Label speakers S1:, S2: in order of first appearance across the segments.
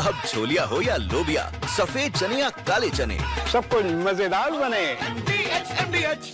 S1: अब छोलिया हो या लोबिया, सफेद चने या काले चने,
S2: सब कुछ मजेदार बने।
S1: MDH।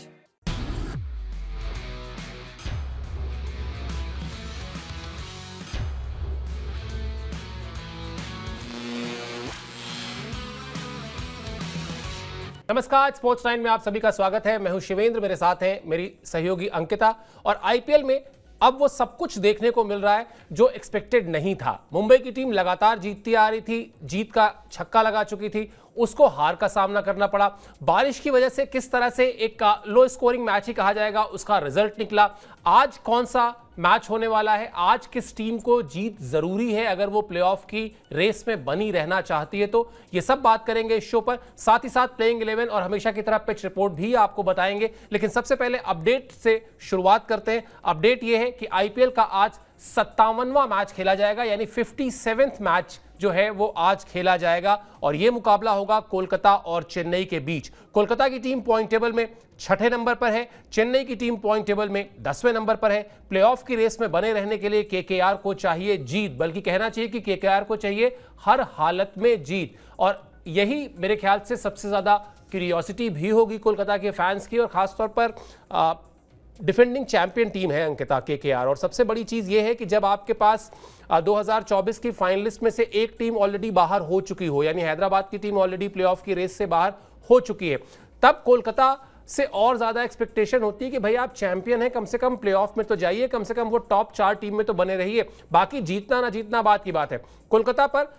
S3: नमस्कार, स्पोर्ट्स 9 में आप सभी का स्वागत है। मैं हूं शिवेंद्र, मेरे साथ हैं मेरी सहयोगी अंकिता। और आईपीएल में अब वो सब कुछ देखने को मिल रहा है जो एक्सपेक्टेड नहीं था। मुंबई की टीम लगातार जीतती आ रही थी, जीत का छक्का लगा चुकी थी, उसको हार का सामना करना पड़ा। बारिश की वजह से किस तरह से एक लो स्कोरिंग मैच ही कहा जाएगा, उसका रिजल्ट निकला। आज कौन सा मैच होने वाला है, आज किस टीम को जीत जरूरी है अगर वो प्लेऑफ की रेस में बनी रहना चाहती है, तो ये सब बात करेंगे इस शो पर। साथ ही साथ प्लेइंग 11 और हमेशा की तरह पिच रिपोर्ट भी आपको बताएंगे। लेकिन सबसे पहले अपडेट से शुरुआत करते हैं। अपडेट ये है कि आईपीएल का आज 57वां मैच खेला जाएगा, यानी 57th मैच जो है वो आज खेला जाएगा। और यह मुकाबला होगा कोलकाता और चेन्नई के बीच। कोलकाता की टीम पॉइंट टेबल में 6ठे नंबर पर है, चेन्नई की टीम पॉइंट टेबल में 10वें नंबर पर है। प्लेऑफ की रेस में बने रहने के लिए केकेआर को चाहिए जीत, बल्कि कहना चाहिए कि केकेआर को चाहिए हर हालत में जीत। और यही मेरे ख्याल से सबसे ज्यादा क्यूरियोसिटी भी होगी कोलकाता के फैंस की, और खासतौर पर डिफेंडिंग चैंपियन टीम है अंकिता केकेआर। और सबसे बड़ी चीज यह है कि जब आपके पास 2024 की फाइनलिस्ट में से एक टीम ऑलरेडी बाहर हो चुकी हो, यानी हैदराबाद की टीम ऑलरेडी प्लेऑफ की रेस से बाहर हो चुकी है, तब कोलकाता से और ज्यादा एक्सपेक्टेशन होती है कि भाई आप चैंपियन हैं, कम से कम प्लेऑफ में तो जाइए, कम से कम वो टॉप 4 टीम में तो बने रहिए। बाकी जीतना ना जीतना बात की बात है। कोलकाता पर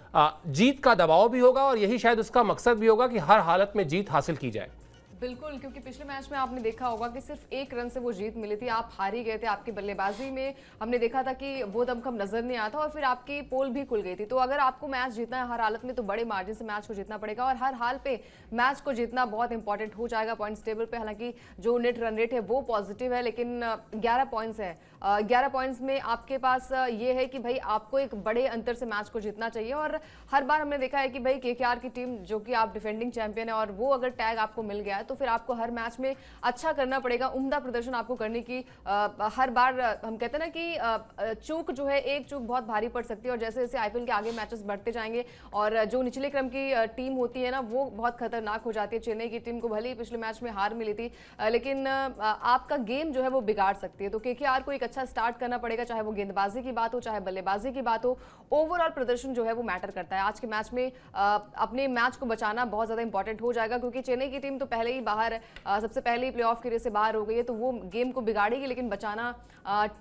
S3: जीत का दबाव भी होगा और यही शायद उसका मकसद भी होगा कि हर हालत में जीत हासिल की जाए।
S4: बिल्कुल, क्योंकि पिछले मैच में आपने देखा होगा कि सिर्फ 1 रन से वो जीत मिली थी, आप हार ही गए थे। आपकी बल्लेबाजी में हमने देखा था कि वो दमखम नजर नहीं आता और फिर आपकी पोल भी खुल गई थी। तो अगर आपको मैच जीतना है हर हालत में, तो बड़े मार्जिन से मैच को जीतना पड़ेगा और हर हाल पे मैच को जीतना बहुत इंपॉर्टेंट हो जाएगा पॉइंट्स टेबल पे। हालांकि जो नेट रन रेट है वो पॉजिटिव है, लेकिन 11 पॉइंट्स है। 11 पॉइंट्स में आपके पास ये है कि भाई आपको एक बड़े अंतर से मैच को जीतना चाहिए। और हर बार हमने देखा है कि भाई केकेआर की टीम, जो कि आप डिफेंडिंग चैंपियन है, और वो अगर टैग आपको मिल गया है तो फिर आपको हर मैच में अच्छा करना पड़ेगा, उम्दा प्रदर्शन आपको करने की। हर बार हम कहते हैं ना कि चूक जो है, एक चूक बहुत भारी पड़ सकती है। और जैसे जैसे आईपीएल के आगे मैचेस बढ़ते जाएंगे और जो निचले क्रम की टीम होती है ना, वो बहुत खतरनाक हो जाती है। चेन्नई की टीम को भले ही पिछले मैच में हार मिली थी, लेकिन आपका गेम जो है वो बिगाड़ सकती है। तो केकेआर को एक अच्छा स्टार्ट करना पड़ेगा, चाहे वो गेंदबाजी की बात हो, चाहे बल्लेबाजी की बात हो। ओवरऑल प्रदर्शन जो है वो मैटर करता है। आज के मैच में अपने मैच को बचाना बहुत ज्यादा इंपॉर्टेंट हो जाएगा, क्योंकि चेन्नई की टीम तो पहले ही बाहर, सबसे पहले ही प्लेऑफ की रेस से बाहर हो गई है, तो वो गेम को बिगाड़ेगी। लेकिन बचाना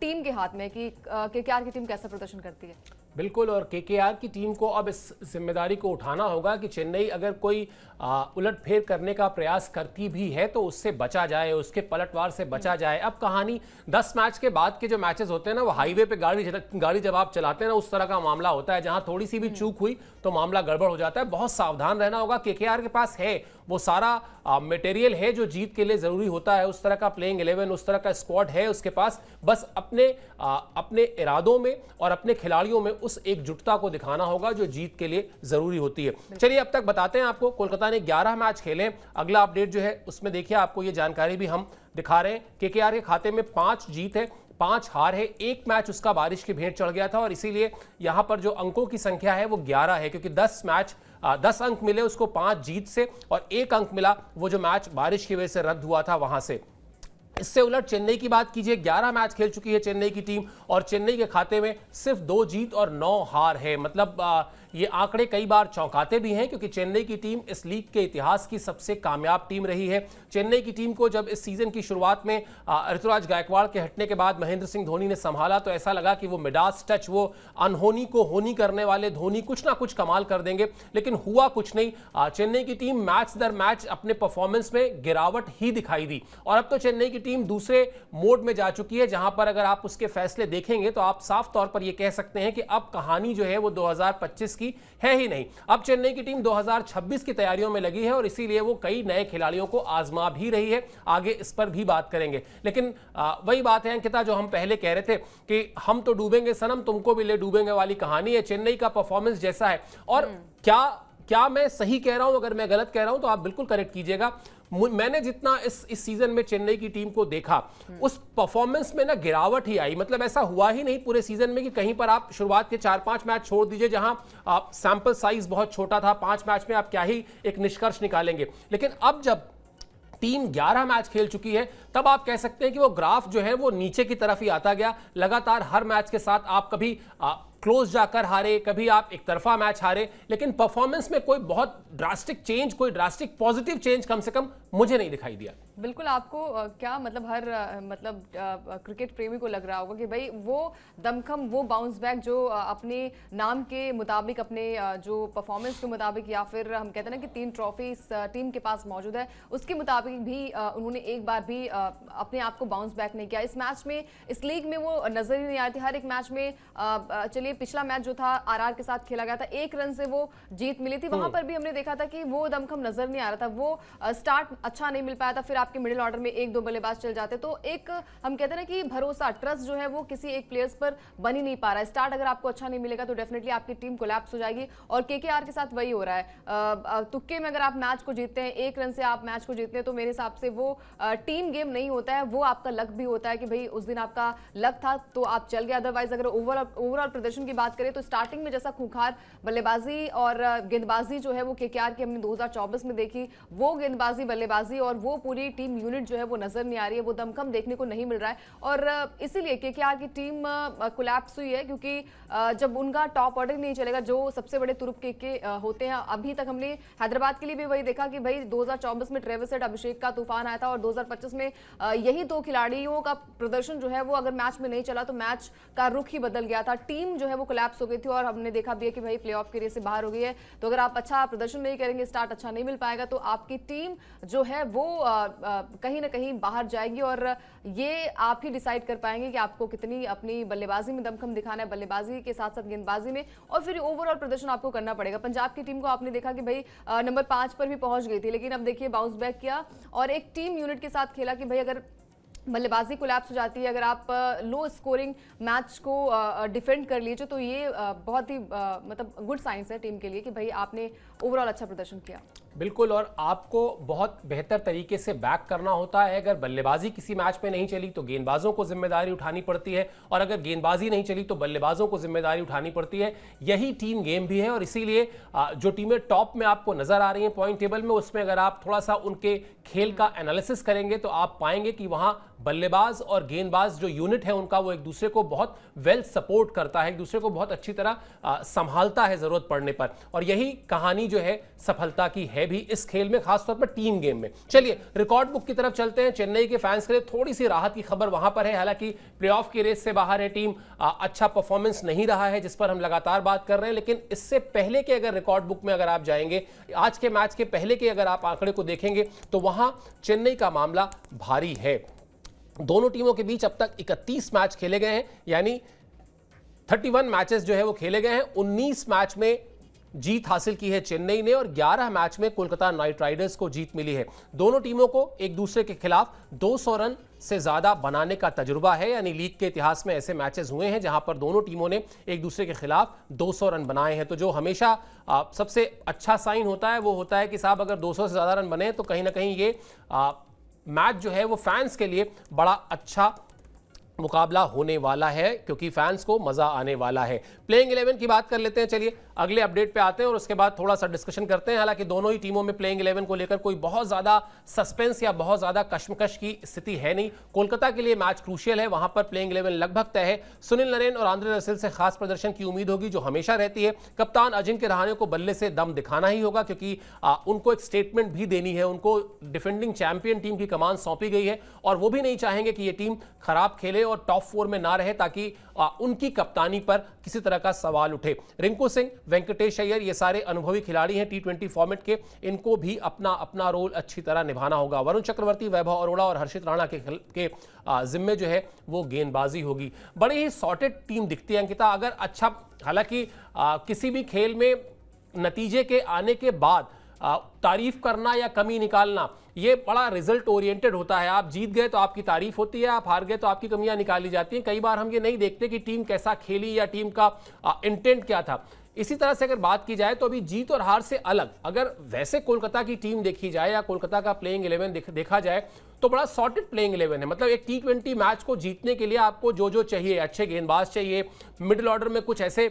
S4: टीम के हाथ में कि केकेआर की टीम कैसा प्रदर्शन करती है।
S3: बिल्कुल, और केकेआर की टीम को अब इस जिम्मेदारी को उठाना होगा कि चेन्नई अगर कोई उलटफेर करने का प्रयास करती भी है तो उससे बचा जाए, उसके पलटवार से बचा जाए। अब कहानी 10 मैच के बाद के जो मैचेस होते हैं ना, वो हाईवे पे गाड़ी जब आप चलाते हैं ना, उस तरह का मामला होता है, जहां थोड़ी सी भी चूक हुई तो मामला गड़बड़ हो जाता है। बहुत सावधान रहना होगा। केकेआर के पास है वो सारा मटेरियल है जो जीत के लिए जरूरी होता है, उस तरह का प्लेइंग 11, उस तरह का स्क्वाड है उसके पास। बस अपने इरादों में और अपने खिलाड़ियों में उस एकजुटता को दिखाना होगा जो जीत के लिए जरूरी होती है। चलिए अब तक बताते हैं आपको। कोलकाता ने 11 मैच खेले। अगला अपडेट जो है उसमें देखिए, आपको ये जानकारी भी हम दिखा रहे हैं। केकेआर के खाते में 5 जीत है, 5 हार है। एक मैच उसका बारिश की भेंट चढ़ गया था और इसीलिए यहां पर जो अंकों की संख्या है वो 11 है, क्योंकि 10 अंक मिले उसको 5 जीत से, और 1 अंक मिला वो जो मैच बारिश की वजह से रद्द हुआ था वहां से। इससे उलट चेन्नई की बात कीजिए, 11 मैच खेल चुकी है चेन्नई की टीम और चेन्नई के खाते में सिर्फ 2 जीत और 9 हार है। मतलब ये आंकड़े कई बार चौंकाते भी हैं, क्योंकि चेन्नई की टीम इस लीग के इतिहास की सबसे कामयाब टीम रही है। चेन्नई की टीम को जब इस सीजन की शुरुआत में ऋतुराज गायकवाड़ के हटने के बाद महेंद्र सिंह धोनी ने संभाला तो ऐसा लगा कि वो मिडास टच, वो अनहोनी को होनी करने वाले धोनी कुछ ना कुछ कमाल कर देंगे, लेकिन हुआ कुछ नहीं। चेन्नई की टीम मैच दर मैच अपने परफॉर्मेंस में गिरावट ही दिखाई दी और अब तो चेन्नई की टीम दूसरे मोड में जा चुकी है, जहां पर अगर आप उसके फैसले देखेंगे तो आप साफ तौर पर यह कह सकते हैं कि अब कहानी जो है वो 2025 की है ही नहीं। अब चेन्नई की टीम 2026 की तैयारियों में लगी है और इसीलिए वो कई नए खिलाड़ियों को आजमा भी रही है। आगे इस पर भी बात करेंगे, लेकिन वही बात है अंकिता जो हम पहले कह रहे थे कि हम तो डूबेंगे सनम, तुमको भी ले डूबेंगे वाली कहानी है। चेन्नई का परफॉर्मेंस जैसा है, और क्या मैं सही कह रहा हूं, अगर मैं गलत कह रहा हूं तो आप बिल्कुल करेक्ट कीजिएगा। मैंने जितना इस सीजन में चेन्नई की टीम को देखा, उस परफॉर्मेंस में ना गिरावट ही आई। मतलब ऐसा हुआ ही नहीं पूरे सीजन में कि कहीं पर आप शुरुआत के 4-5 मैच छोड़ दीजिए जहां सैंपल साइज बहुत छोटा था, 5 मैच में आप क्या ही एक निष्कर्ष निकालेंगे। लेकिन अब जब टीम 11 मैच खेल चुकी है, तब आप कह सकते हैं कि वो ग्राफ जो है वो नीचे की तरफ ही आता गया। लगातार हर मैच के साथ आप कभी क्लोज जाकर हारे, कभी आप एक तरफा मैच हारे, लेकिन परफॉर्मेंस में कोई बहुत ड्रास्टिक चेंज, कोई ड्रास्टिक पॉजिटिव चेंज कम से कम मुझे नहीं दिखाई दिया।
S4: बिल्कुल, आपको क्या मतलब हर क्रिकेट प्रेमी को लग रहा होगा कि भाई वो दमखम, वो बाउंस बैक जो अपने नाम के मुताबिक, अपने जो परफॉर्मेंस के मुताबिक, या फिर हम कहते हैं ना कि 3 ट्रॉफी इस टीम के पास मौजूद है, उसके मुताबिक भी उन्होंने एक बार भी अपने आप को बाउंस बैक नहीं किया। इस मैच में, इस लीग में वो नजर ही नहीं आ रही थी। हर एक मैच में चलिए पिछला मैच जो था आरआर के साथ खेला गया था, 1 रन से वो जीत मिली थी, वहां पर भी हमने देखा था कि वो दमखम नजर नहीं आ रहा था। वो स्टार्ट अच्छा नहीं मिल पाया था, फिर आपके मिडिल ऑर्डर में 1-2 बल्लेबाज चल जाते, तो एक हम कहते हैं ना कि भरोसा, ट्रस्ट जो है वो किसी एक प्लेयर्स पर बन ही नहीं पा रहा है। स्टार्ट अगर आपको अच्छा नहीं मिलेगा तो डेफिनेटली आपकी टीम कोलैप्स हो जाएगी, और केकेआर के साथ वही हो रहा है। तुक्के में अगर आप मैच को जीतते हैं, 1 रन से आप मैच को जीतते हैं, तो मेरे हिसाब से वो टीम गेम नहीं होता है, वो आपका लक भी होता है कि भाई उस दिन आपका लक था तो आप चल गए। अदरवाइज अगर ओवरऑल प्रदर्शन की बात करें तो स्टार्टिंग में जैसा खूंखार बल्लेबाजी और गेंदबाजी जो है वो केकेआर की हमने 2024 में देखी, वो गेंदबाजी, बल्लेबाजी और वो पूरी टीम यूनिट जो है वो नजर नहीं आ रही है, वो दमखम देखने को नहीं मिल रहा है। और इसीलिए केकेआर की टीम कोलैप्स हुई है, क्योंकि जब उनका टॉप ऑर्डर नहीं चलेगा, जो सबसे बड़े तुरुप के होते हैं। अभी तक हमने हैदराबाद के लिए भी वही देखा कि भाई 2024 में ट्रेविस हेड, अभिषेक का तूफान आया था, और 2025 में यही 2 खिलाड़ियों का प्रदर्शन जो है वो अगर मैच में नहीं चला तो मैच का रुख ही बदल गया था। टीम जो है वो कोलैप्स हो गई थी, और हमने देखा भी है कि भाई प्लेऑफ के रेस से बाहर हो गई है। तो अगर आप अच्छा प्रदर्शन नहीं करेंगे, स्टार्ट अच्छा नहीं मिल पाएगा, तो आपकी टीम जो है वो कहीं ना कहीं बाहर जाएगी, और ये आप ही डिसाइड कर पाएंगे कि आपको कितनी अपनी बल्लेबाजी में दमखम दिखाना है, बल्लेबाजी के साथ साथ गेंदबाजी में, और फिर ओवरऑल प्रदर्शन आपको करना पड़ेगा। पंजाब की टीम को आपने देखा कि भाई नंबर 5 पर भी पहुंच गई थी, लेकिन अब देखिए बाउंस बैक किया और एक टीम यूनिट के साथ खेला कि भाई अगर बल्लेबाजी कोलैप्स हो जाती है, अगर आप लो स्कोरिंग मैच को डिफेंड कर लीजिए, तो ये बहुत ही मतलब गुड साइंस है टीम के लिए कि भाई आपने ओवरऑल अच्छा प्रदर्शन किया।
S3: बिल्कुल, और आपको बहुत बेहतर तरीके से बैक करना होता है। अगर बल्लेबाजी किसी मैच में नहीं चली तो गेंदबाजों को जिम्मेदारी उठानी पड़ती है, और अगर गेंदबाजी नहीं चली तो बल्लेबाजों को जिम्मेदारी उठानी पड़ती है। यही टीम गेम भी है, और इसीलिए जो टीमें टॉप में आपको नजर आ रही हैं पॉइंट टेबल में, उसमें अगर आप थोड़ा सा उनके खेल का एनालिसिस करेंगे तो आप पाएंगे कि वहां बल्लेबाज और गेंदबाज जो यूनिट है उनका, वो एक दूसरे को बहुत वेल सपोर्ट करता है, एक दूसरे को बहुत अच्छी तरह संभालता है जरूरत पड़ने पर। और यही कहानी जो है सफलता की है भी इस खेल में, खासतौर पर टीम गेम में। चलिए रिकॉर्ड बुक की तरफ चलते हैं। चेन्नई के फैंस के लिए थोड़ी सी राहत की खबर वहां पर है, हालांकि प्लेऑफ की रेस से बाहर है टीम, अच्छा परफॉर्मेंस नहीं रहा है जिस पर हम लगातार बात कर रहे हैं। लेकिन इससे पहले के अगर रिकॉर्ड बुक में अगर आप जाएंगे, आज के मैच के पहले के अगर आप आंकड़े को देखेंगे तो वहां चेन्नई का मामला भारी है। दोनों टीमों के बीच अब तक 31 मैच खेले गए हैं, यानी 31 मैचेस जो है वो खेले गए हैं। 19 मैच में जीत हासिल की है चेन्नई ने, और 11 मैच में कोलकाता नाइट राइडर्स को जीत मिली है। दोनों टीमों को एक दूसरे के खिलाफ 200 रन से ज्यादा बनाने का तजुर्बा है, यानी लीग के इतिहास में ऐसे मैचेस हुए हैं जहां पर दोनों टीमों ने एक दूसरे के खिलाफ 200 रन बनाए हैं। तो जो हमेशा सबसे अच्छा साइन होता है वो होता है कि साहब अगर 200 से ज्यादा रन बने तो कहीं ना कहीं ये मैच जो है वो फैंस के लिए बड़ा अच्छा मुकाबला होने वाला है, क्योंकि फैंस को मजा आने वाला है। प्लेइंग 11 की बात कर लेते हैं। चलिए अगले अपडेट पे आते हैं और उसके बाद थोड़ा सा डिस्कशन करते हैं। हालांकि दोनों ही टीमों में प्लेइंग 11 को लेकर कोई बहुत ज्यादा सस्पेंस या बहुत ज्यादा कश्मकश की स्थिति है नहीं। कोलकाता के लिए मैच क्रूशियल है, वहां पर प्लेइंग 11 लगभग तय है। सुनील नरेन और आंद्रे रसेल से खास प्रदर्शन की उम्मीद होगी, जो हमेशा रहती है। कप्तान अजिंक्य रहाणे को बल्ले से दम दिखाना ही होगा, क्योंकि उनको एक स्टेटमेंट भी देनी है। उनको डिफेंडिंग चैंपियन टीम की कमान सौंपी गई है, और वो भी नहीं चाहेंगे कि ये टीम खराब खेले और टॉप 4 में ना रहे, ताकि उनकी कप्तानी पर किसी तरह का सवाल उठे। रिंकू सिंह, वेंकटेश अय्यर, ये सारे अनुभवी खिलाड़ी हैं T20 फॉर्मेट के, इनको भी अपना अपना रोल अच्छी तरह निभाना होगा। वरुण चक्रवर्ती, वैभव अरोड़ा और हर्षित राणा के जिम्मे जो है वो गेंदबाजी होगी। बड़ी ही सॉर्टेड टीम दिखती है अंकिता। अगर अच्छा, हालांकि किसी भी खेल में नतीजे के आने के बाद तारीफ करना या कमी निकालना, ये बड़ा रिजल्ट ओरिएंटेड होता है। आप जीत गए तो आपकी तारीफ होती है, आप हार गए तो आपकी कमियां निकाली जाती हैं। कई बार हम ये नहीं देखते कि टीम कैसा खेली या टीम का इंटेंट क्या था। इसी तरह से अगर बात की जाए तो अभी जीत और हार से अलग अगर वैसे कोलकाता की टीम देखी जाए या कोलकाता का प्लेइंग 11 देखा जाए तो बड़ा सॉर्टेड प्लेइंग 11 है। मतलब एक T20 मैच को जीतने के लिए आपको जो जो चाहिए, अच्छे गेंदबाज चाहिए, मिडिल ऑर्डर में कुछ ऐसे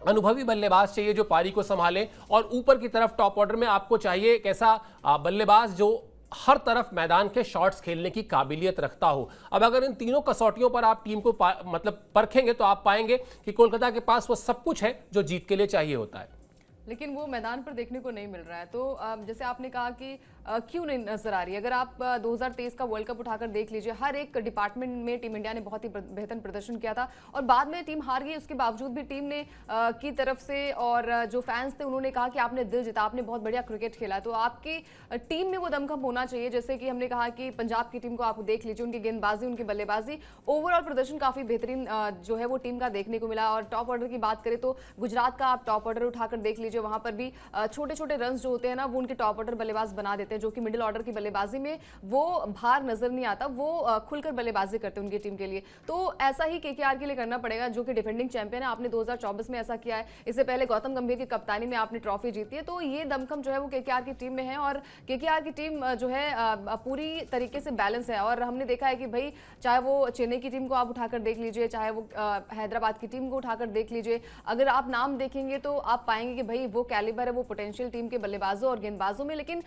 S3: अनुभवी बल्लेबाज चाहिए जो पारी को संभालें, और ऊपर की तरफ टॉप ऑर्डर में आपको चाहिए एक ऐसा बल्लेबाज जो हर तरफ मैदान के शॉट्स खेलने की काबिलियत रखता हो। अब अगर इन तीनों कसौटियों पर आप टीम को मतलब परखेंगे तो आप पाएंगे कि कोलकाता के पास वो सब कुछ है जो जीत के लिए चाहिए होता है,
S4: लेकिन वो मैदान पर देखने को नहीं मिल रहा है। तो जैसे आपने कहा कि क्यों नहीं नजर आ रही है, अगर आप 2023 का वर्ल्ड कप उठाकर देख लीजिए, हर एक डिपार्टमेंट में टीम इंडिया ने बहुत ही बेहतर प्रदर्शन किया था और बाद में टीम हार गई। उसके बावजूद भी टीम ने की तरफ से और जो फैंस थे उन्होंने कहा कि आपने दिल जीता, आपने बहुत बढ़िया क्रिकेट खेला। तो आपकी टीम में वो दमखम होना चाहिए। जैसे कि हमने कहा कि पंजाब की टीम को आप देख लीजिए, उनकी गेंदबाजी, उनकी बल्लेबाजी, ओवरऑल प्रदर्शन काफी बेहतरीन जो है वो टीम का देखने को मिला। और टॉप ऑर्डर की बात करें तो गुजरात का आप टॉप ऑर्डर उठाकर देख लीजिए, वहां पर भी छोटे छोटे रन जो होते हैं ना वो उनके टॉप ऑर्डर बल्लेबाज बना देते हैं, जो कि मिडिल ऑर्डर की बल्लेबाजी में वो भार नजर नहीं आता, वो खुलकर बल्लेबाजी करते हैं उनकी टीम के लिए। तो ऐसा ही केकेआर के लिए करना पड़ेगा जो कि डिफेंडिंग चैंपियन है। आपने 2024 में ऐसा किया है, इससे पहले गौतम गंभीर की कप्तानी में आपने ट्रॉफी जीती है। तो ये दमखम जो है वो केकेआर की टीम में है और केकेआर की टीम जो है पूरी तरीके से बैलेंस है। और हमने देखा है कि भाई चाहे वो चेन्नई की टीम को आप उठाकर देख लीजिए, चाहे वो हैदराबाद की टीम को उठाकर देख लीजिए, अगर आप नाम देखेंगे तो आप पाएंगे कि भाई वो कैलिबर है वो पोटेंशियल टीम के बल्लेबाजों और गेंदबाजों में। लेकिन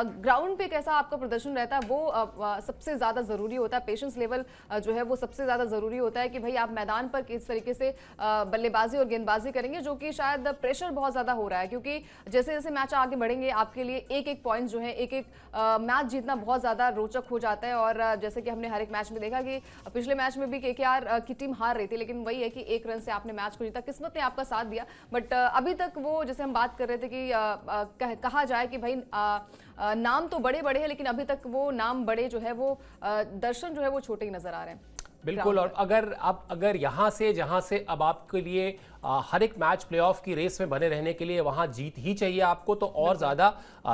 S4: ग्राउंड पे कैसा आपका प्रदर्शन रहता है वो सबसे ज्यादा जरूरी होता है। पेशेंस लेवल जो है वो सबसे ज्यादा जरूरी होता है कि भाई आप मैदान पर किस तरीके से बल्लेबाजी और गेंदबाजी करेंगे, जो कि शायद प्रेशर बहुत ज्यादा हो रहा है क्योंकि जैसे जैसे मैच आगे बढ़ेंगे आपके लिए एक एक पॉइंट जो है, एक एक मैच जीतना बहुत ज्यादा रोचक हो जाता है। और जैसे कि हमने हर एक मैच में देखा कि पिछले मैच में भी केकेआर की टीम हार रही थी, लेकिन वही है कि एक रन से आपने मैच को जीता, किस्मत ने आपका साथ दिया। बट अभी तक वो जैसे हम बात कर रहे थे कि कहा जाए कि भाई नाम तो बड़े बड़े हैं, लेकिन अभी तक वो नाम बड़े जो है वो दर्शन जो है वो छोटे ही नजर आ रहे हैं।
S3: बिल्कुल। और अगर यहाँ से जहाँ से अब आपके लिए हर एक मैच प्लेऑफ की रेस में बने रहने के लिए वहाँ जीत ही चाहिए आपको, तो और ज़्यादा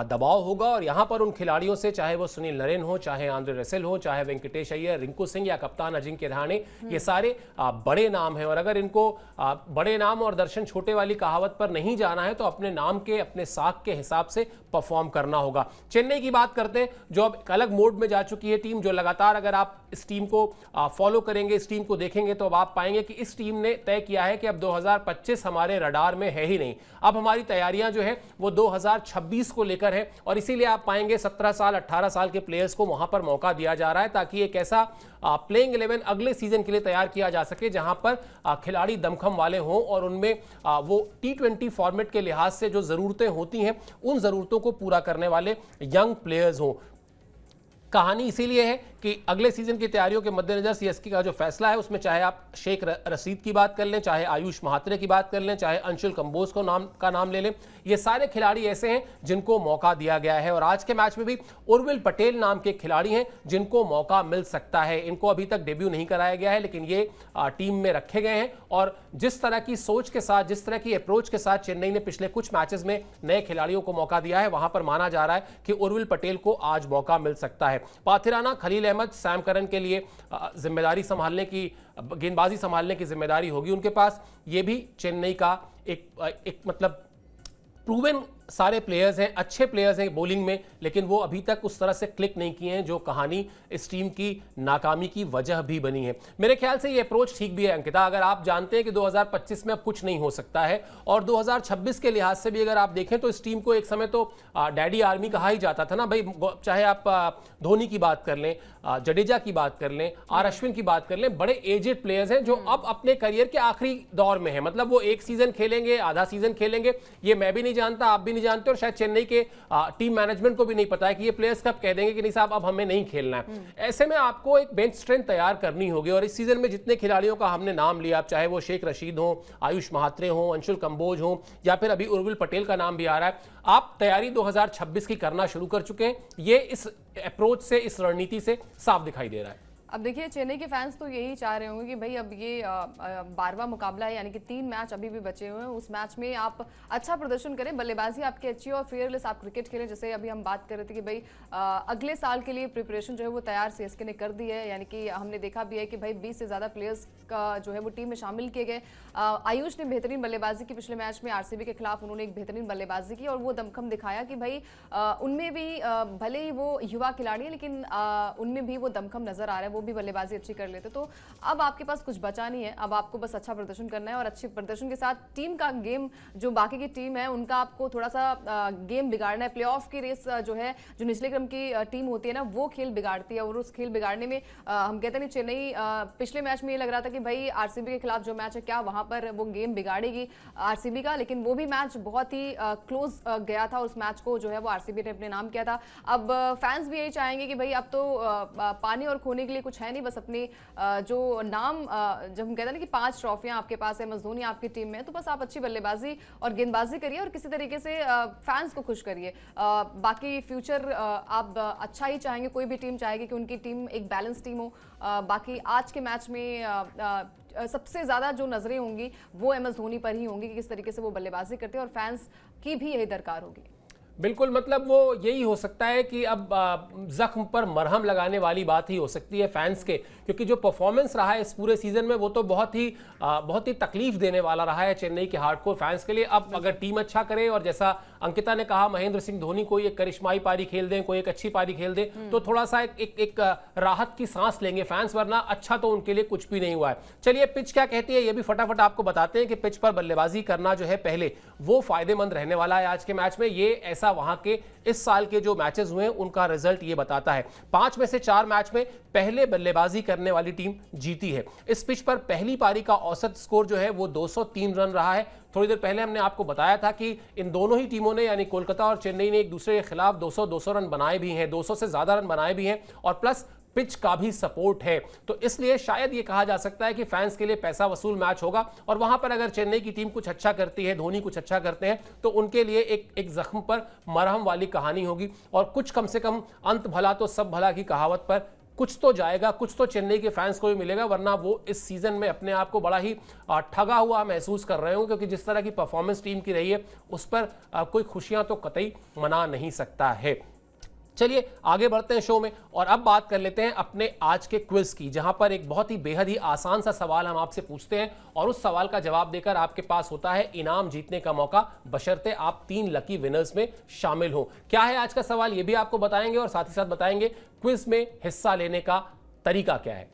S3: दबाव होगा। और यहाँ पर उन खिलाड़ियों से, चाहे वो सुनील नरेन हो, चाहे आंद्रे रसेल हो, चाहे वेंकटेश अय्यर, रिंकू सिंह या कप्तान अजिंक्य रहाणे, ये सारे बड़े नाम हैं। और अगर इनको बड़े नाम और दर्शन छोटे वाली कहावत पर नहीं जाना है तो अपने नाम के, अपने साख के हिसाब से परफॉर्म करना होगा। चेन्नई की बात करते हैं जो अब एक अलग मोड में जा चुकी है टीम, जो लगातार अगर आप इस टीम को फॉलो करेंगे, इस टीम को देखेंगे तो अब आप पाएंगे कि इस टीम ने तय किया है कि अब 2025 हमारे रडार में है ही नहीं, अब हमारी तैयारियां जो है वो 2026 को लेकर है। और इसीलिए आप पाएंगे 17 साल 18 साल के प्लेयर्स को वहां पर मौका दिया जा रहा है ताकि एक ऐसा प्लेइंग 11 अगले सीजन के लिए तैयार किया जा सके जहां पर खिलाड़ी दमखम वाले हों और उनमें वो T20 फॉर्मेट के लिहाज से जो जरूरतें होती हैं उन जरूरतों को पूरा करने वाले यंग प्लेयर्स हों। कहानी इसीलिए है कि अगले सीजन की तैयारियों के मद्देनजर सीएसके का जो फैसला है उसमें चाहे आप शेख रशीद की बात कर लें, चाहे आयुष महात्रे की बात कर लें, चाहे अंशुल कंबोज को नाम ले लें, ये सारे खिलाड़ी ऐसे हैं जिनको मौका दिया गया है। और आज के मैच में भी उर्विल पटेल नाम के खिलाड़ी हैं जिनको मौका मिल सकता है। इनको अभी तक डेब्यू नहीं कराया गया है, लेकिन ये टीम में रखे गए हैं। और जिस तरह की सोच के साथ, जिस तरह की अप्रोच के साथ चेन्नई ने पिछले कुछ मैचेस में नए खिलाड़ियों को मौका दिया है, वहां पर माना जा रहा है कि उर्विल पटेल को आज मौका मिल सकता है। पाथिराना, खलील अहमद, सैम करन के लिए जिम्मेदारी संभालने की, गेंदबाजी संभालने की जिम्मेदारी होगी उनके पास। ये भी चेन्नई का एक मतलब प्रूवन सारे प्लेयर्स हैं, अच्छे प्लेयर्स हैं बॉलिंग में, लेकिन वो अभी तक उस तरह से क्लिक नहीं किए हैं जो कहानी इस टीम की नाकामी की वजह भी बनी है। मेरे ख्याल से ये अप्रोच ठीक भी है अंकिता। अगर आप जानते हैं कि 2025 में अब कुछ नहीं हो सकता है और 2026 के लिहाज से भी अगर आप देखें तो इस टीम को एक समय तो डैडी आर्मी कहा ही जाता था ना भाई। चाहे आप धोनी की बात कर लें, जडेजा की बात कर लें, आर अश्विन की बात कर लें, बड़े एजेड प्लेयर्स हैं जो अब अपने करियर के आखिरी दौर में है। मतलब वो एक सीजन खेलेंगे, आधा सीजन खेलेंगे, ये मैं भी नहीं जानता, आप भी नहीं जानते, और शायद चेन्नई के टीम मैनेजमेंट को भी नहीं पता है कि ये प्लेयर्स कब कह देंगे कि नहीं साहब अब हमें नहीं खेलना है। ऐसे में आपको एक बेंच स्ट्रेंथ तैयार करनी होगी। और इस सीजन में जितने खिलाड़ियों का हमने नाम लिया, चाहे वो शेख रशीद हो, आयुष महात्रे हो, अंशुल कंबोज हो, या फिर अभी उर्विल पटेल का नाम भी आ रहा है, आप तैयारी 2026 की करना शुरू कर चुके हैं। ये इस अप्रोच से, इस रणनीति से साफ दिखाई दे रहा है।
S4: अब देखिए चेन्नई के फैंस तो यही चाह रहे होंगे कि भाई अब ये 12वां मुकाबला है, यानी कि 3 मैच अभी भी बचे हुए हैं, उस मैच में आप अच्छा प्रदर्शन करें, बल्लेबाजी आपकी अच्छी और फेयरलेस आप क्रिकेट खेलें। जैसे अभी हम बात कर रहे थे कि भाई अगले साल के लिए प्रिपरेशन जो है वो तैयार सीएसके ने कर दी है, यानी कि हमने देखा भी है कि भाई 20 से ज़्यादा प्लेयर्स का जो है वो टीम में शामिल किए गए। आयुष ने बेहतरीन बल्लेबाजी की पिछले मैच में आरसीबी के खिलाफ, उन्होंने एक बेहतरीन बल्लेबाजी की और वो दमखम दिखाया कि भाई उनमें भी भले ही वो युवा खिलाड़ी है लेकिन उनमें भी वो दमखम नजर आ रहा है, वो भी बल्लेबाजी अच्छी कर लेते। तो अब आपके पास कुछ बचा नहीं है, अब आपको बस अच्छा प्रदर्शन करना है और अच्छे प्रदर्शन के साथ टीम का गेम, जो बाकी की टीम है उनका आपको थोड़ा सा गेम बिगाड़ना है। प्लेऑफ की रेस जो है, जो निचले क्रम की टीम होती है ना, वो खेल बिगाड़ती है और उस खेल बिगाड़ने में हम कहते हैं चेन्नई पिछले मैच में ये लग रहा था कि भाई आरसीबी के खिलाफ जो मैच है क्या वहां पर वो गेम बिगाड़ेगी आरसीबी का, लेकिन वो भी मैच बहुत ही क्लोज गया था। उस मैच को जो है वो आरसीबी ने अपने नाम किया था। अब फैंस भी यही चाहेंगे कि भाई अब तो पाने और खोने के लिए कुछ है नहीं, बस अपने जो नाम, जब हम कहते हैं ना कि 5 ट्रॉफियां आपके पास है, एमएस धोनी आपकी टीम में है, तो बस आप अच्छी बल्लेबाजी और गेंदबाजी करिए और किसी तरीके से फैंस को खुश करिए। बाकी फ्यूचर आप अच्छा ही चाहेंगे, कोई भी टीम चाहेगी कि उनकी टीम एक बैलेंस टीम हो। बाकी आज के मैच में सबसे ज़्यादा जो नज़रें होंगी वो एमएस धोनी पर ही होंगी कि किस तरीके से वो बल्लेबाजी करते हैं और फैंस की भी यही दरकार होगी।
S3: बिल्कुल, मतलब वो यही हो सकता है कि अब जख्म पर मरहम लगाने वाली बात ही हो सकती है फैंस के, क्योंकि जो परफॉर्मेंस रहा है इस पूरे सीजन में वो तो बहुत ही तकलीफ देने वाला रहा है चेन्नई के हार्डकोर फैंस के लिए। अब अगर टीम अच्छा करे और जैसा अंकिता ने कहा महेंद्र सिंह धोनी कोई एक करिश्माई पारी खेल दें, कोई एक अच्छी पारी खेल दें, तो थोड़ा सा एक राहत की सांस लेंगे फैंस, वरना अच्छा तो उनके लिए कुछ भी नहीं हुआ है। चलिए पिच क्या कहती है ये भी फटाफट आपको बताते हैं कि पिच पर बल्लेबाजी करना जो है पहले वो फायदेमंद रहने वाला है आज के मैच में। ये ऐसा वहां के इस साल के जो मैचेस हुए हैं उनका रिजल्ट ये बताता है। 5 में से 4 मैच में पहले बल्लेबाजी करने वाली टीम जीती है। इस पिच पर पहली पारी का औसत स्कोर जो है वो 203 रन रहा है। थोड़ी देर पहले हमने आपको बताया था कि इन दोनों ही टीमों ने यानी कोलकाता और चेन्नई ने एक दूसरे के खिलाफ 200 रन बनाए भी हैं, 200 से ज्यादा रन बनाए भी हैं और प्लस पिच का भी सपोर्ट है। तो इसलिए शायद ये कहा जा सकता है कि फैंस के लिए पैसा वसूल मैच होगा और वहां पर अगर चेन्नई की टीम कुछ अच्छा करती है, धोनी कुछ अच्छा करते हैं, तो उनके लिए एक जख्म पर मरहम वाली कहानी होगी और कुछ कम से कम अंत भला तो सब भला की कहावत पर कुछ तो जाएगा, कुछ तो चेन्नई के फैंस को भी मिलेगा, वरना वो इस सीजन में अपने आप को बड़ा ही ठगा हुआ महसूस कर रहे हो, क्योंकि जिस तरह की परफॉर्मेंस टीम की रही है उस पर कोई खुशियां तो कतई मना नहीं सकता है। चलिए आगे बढ़ते हैं शो में और अब बात कर लेते हैं अपने आज के क्विज की, जहां पर एक बहुत ही बेहद ही आसान सा सवाल हम आपसे पूछते हैं और उस सवाल का जवाब देकर आपके पास होता है इनाम जीतने का मौका, बशर्ते आप 3 लकी विनर्स में शामिल हो। क्या है आज का सवाल ये भी आपको बताएंगे और साथ ही साथ बताएंगे क्विज में हिस्सा लेने का तरीका क्या है।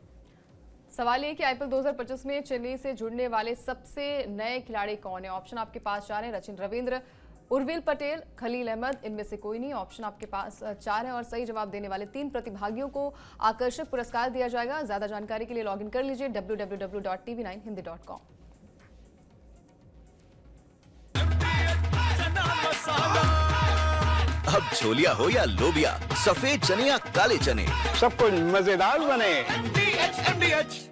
S4: सवाल ये कि आईपीएल 2025 में चेन्नई से जुड़ने वाले सबसे नए खिलाड़ी कौन है। ऑप्शन आपके पास 4 है, रचिन रविंद्र, उर्विल पटेल, खलील अहमद, इनमें से कोई नहीं। ऑप्शन आपके पास 4 है और सही जवाब देने वाले 3 प्रतिभागियों को आकर्षक पुरस्कार दिया जाएगा। ज्यादा जानकारी के लिए लॉगिन कर लीजिए www.tv9hindi.com।
S1: अब छोलिया हो या लोबिया, सफेद चने या काले चने,
S2: सब कुछ मजेदार बने।
S1: MDH